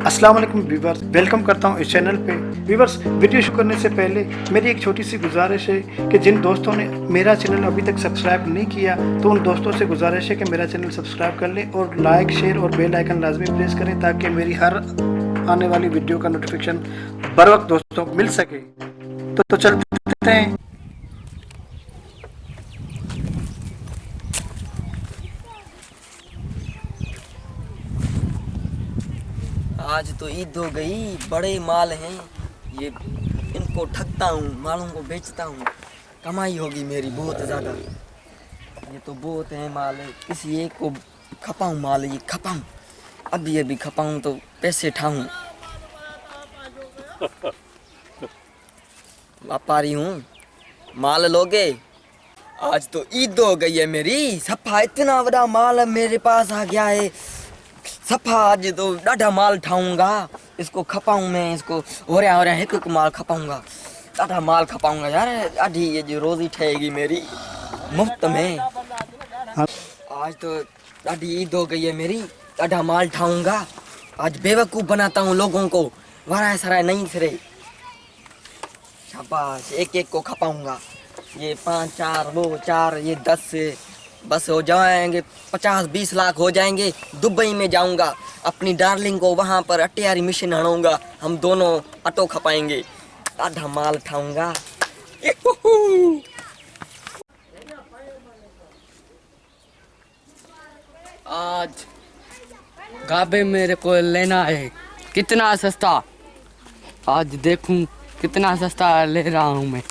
अस्सलाम वालेकुम viewers, welcome करता हूँ इस चैनल पे। व्यूवर्स, वीडियो शुरू करने से पहले मेरी एक छोटी सी गुजारिश है कि जिन दोस्तों ने मेरा चैनल अभी तक सब्सक्राइब नहीं किया तो उन दोस्तों से गुजारिश है कि मेरा चैनल सब्सक्राइब कर लें और लाइक, शेयर और बेल आइकन लाजमी प्रेस करें ताकि मेरी हर आने वाली वीडियो का नोटिफिकेशन बर वक्त दोस्तों को मिल सके। तो चलते हैं। आज तो ईद हो गई, बड़े माल हैं ये। इनको ठगता हूँ, मालों को बेचता हूँ, कमाई होगी मेरी बहुत ज़्यादा। ये तो बहुत है माल है, किसी एक को खपाऊँ माल, ये खपाऊँ अभी अभी खपाऊँ तो पैसे ठाऊँ। व्यापारी हूँ, माल लोगे? आज तो ईद हो गई है मेरी, सफा इतना बड़ा माल मेरे पास आ गया है। सफा आज तो डाढ़ा माल ठाऊंगा, इसको खपाऊं मैं, इसको हो रहा एक एक माल खपाऊंगा, डाढ़ा माल खपाऊंगा यार। आधी ये जो रोजी ठहेगी मेरी मुफ्त में। आज तो डाढ़ी ईद हो गई है मेरी, डाढ़ा माल ठाऊंगा। आज बेवकूफ़ बनाता हूँ लोगों को, वराय सराय नहीं फिरे। शाबाश, एक एक को खपाऊंगा। ये 5 4 वो 4 ये 10 से बस हो जाएंगे 50-20 लाख हो जाएंगे। दुबई में जाऊंगा, अपनी डार्लिंग को वहां पर अटियारी मिशन हड़ूंगा, हम दोनों अटो खपाएंगे, आधा माल खाऊंगा। आज गाबे मेरे को लेना है, कितना सस्ता। आज देखूं कितना सस्ता ले रहा हूं मैं।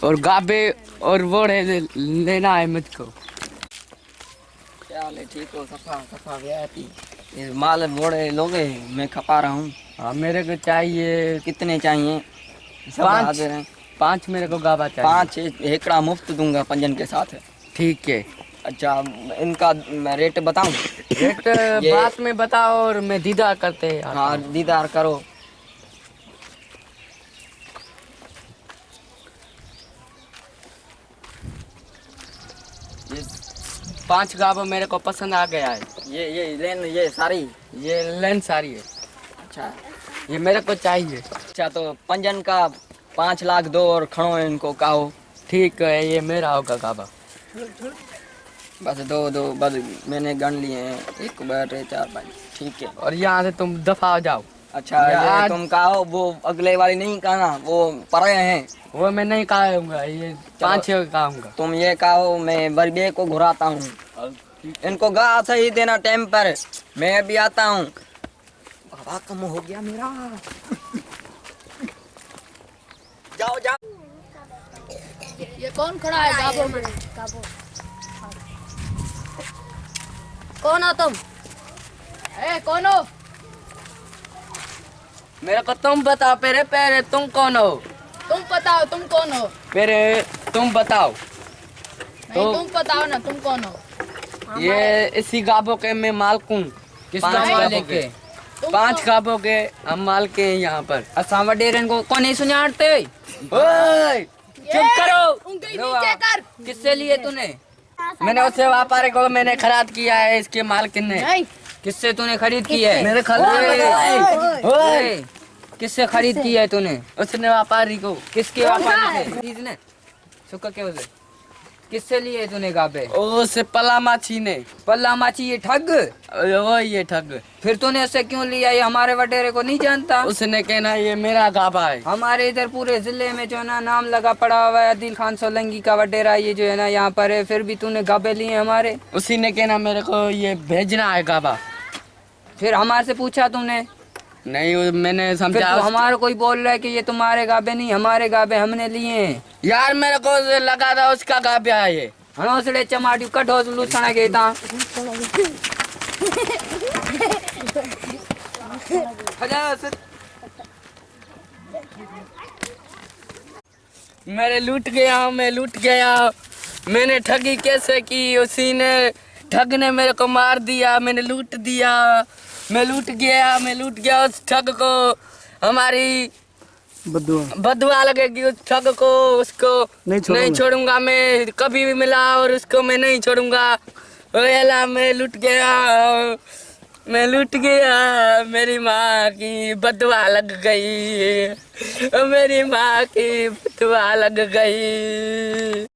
और गाबे और वोड़े लेना है मुझको। क्या हाल है, ठीक हो? सफा सफा वीआईपी ये माल बोड़े लोगे, मैं खपा रहा हूँ। हाँ, मेरे को चाहिए। कितने चाहिए? सब 5 हाजिर हैं। 5 मेरे को गाबा चाहिए। 5 हेकड़ा मुफ्त दूंगा पंजन के साथ। ठीक है। अच्छा, इनका मैं रेट बताऊं? रेट ये- बात में बताओ और मैं दीदार करते हैं। हाँ, दीदार करो। ये 5 गाबा मेरे को पसंद आ गया है। ये लेन ये सारी। ये लेंस सारी है। अच्छा ये मेरे को चाहिए। अच्छा, तो पंजन का 5 लाख दो और खड़ो इनको कहो। ठीक है, ये मेरा होगा गाबा। बस दो बस मैंने गन लिए हैं, 1 2 3 4 5। ठीक है। और यहाँ से तुम दफा हो जाओ। अच्छा, ये यार- तुम कहो, वो अगले वाली नहीं कहना, वो परे हैं। वो मैं नहीं खाऊंगा, ये 5-6 खाऊंगा। तुम ये कहो, मैं बरबे को घुराता हूँ। इनको गा सही देना टाइम पर, मैं अभी आता हूँ। बाबा कम हो गया मेरा। जाओ जाओ। ये कौन खड़ा है गाबो में? कौन हो तुम? कौन हो? मेरे को तुम बताओ पहले, पहले तुम कौन हो? तुम बताओ, तुम कौन हो? पहले तुम बताओ। नहीं, तुम बताओ ना, तुम कौन हो? ये इसी गाबों के मैं मालिक हूँ। किस 5 गाबों के? तुम 5 गाबों के हम मालिक हैं यहाँ पर। असा वडेरन को कौन नहीं सुनाते? ओए, चुप करो। उंगली नीचे कर। किससे लिए तूने? मैंने उससे व्यापारी को मैंने खरीद किया है, इसके मालिक ने। नहीं, किससे तूने खरीद की है? मेरे ओए, किससे खरीद की है तूने? उसने व्यापारी को। किसके व्यापारी से? किसने? सुक्का के उसे किससे लिए तूने गाबे? उससे पला माछी ने। पल्ला माची ये ठग? वो ये ठग। फिर तूने उससे क्यों लिया? ये हमारे वडेरे को नहीं जानता। उसने कहना ये मेरा गाबा है। हमारे इधर पूरे जिले में जो है ना नाम लगा पड़ा हुआ है, आदिल खान सोलंकी का वडेरा ये जो है ना यहाँ पर है, फिर भी तूने गाबे लिए हमारे। उसी ने कहना मेरे को ये भेजना है गाबा। फिर हमारे से पूछा तूने? नहीं, मैंने फिर समझा। तो हमारे कोई बोल रहा है कि ये तुम्हारे गाबे नहीं, हमारे गाबे हमने लिए हैं। यार मेरे को लगा था उसका गाबा है ये। हणोसड़े चमाटी कठोस लूसना के ता मेरे लूट गया, मैं लूट गया। मैंने ठगी कैसे की? उसी ने, ठग ने मेरे को मार दिया। मैंने लूट दिया, मैं लूट गया उस ठग को। हमारी बदुआ लगेगी उस ठग को। उसको नहीं छोड़ूंगा मैं, कभी भी मिला और उसको मैं नहीं छोड़ूंगा। ओए अल्लाह, मैं लूट गया। मैं लूट गया, मेरी माँ की बदवा लग गई, मेरी माँ की बदवा लग गई।